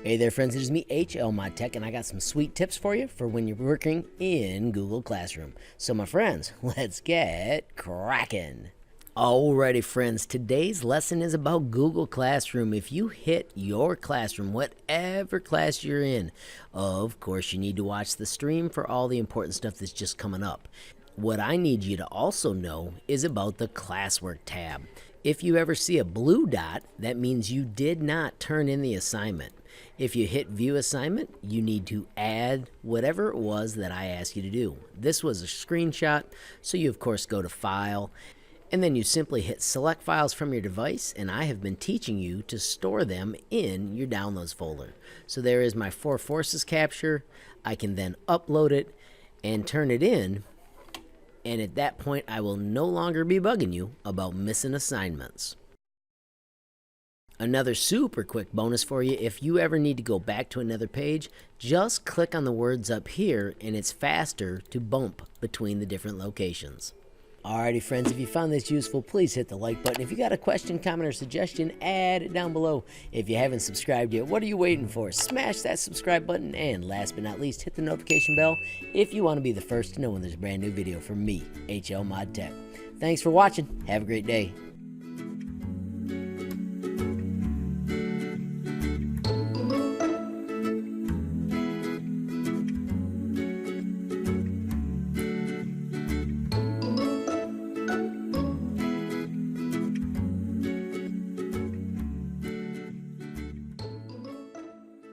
Hey there friends, it is me HLModTech, and I got some sweet tips for you for when you're working in Google Classroom. So my friends, let's get cracking. Alrighty friends, today's lesson is about Google Classroom. If you hit your classroom, whatever class you're in, of course you need to watch the stream for all the important stuff that's just coming up. What I need you to also know is about the Classwork tab. If you ever see a blue dot, that means you did not turn in the assignment. If you hit view assignment, you need to add whatever it was that I asked you to do. This was a screenshot, so you of course go to file, and then you simply hit select files from your device, and I have been teaching you to store them in your downloads folder. So there is my 4 forces capture. I can then upload it and turn it in, and at that point I will no longer be bugging you about missing assignments. Another super quick bonus for you, if you ever need to go back to another page, just click on the words up here and it's faster to bump between the different locations. Alrighty friends, if you found this useful, please hit the like button. If you got a question, comment, or suggestion, add it down below. If you haven't subscribed yet, what are you waiting for? Smash that subscribe button, and last but not least, hit the notification bell if you want to be the first to know when there's a brand new video from me, HLModTech. Thanks for watching. Have a great day.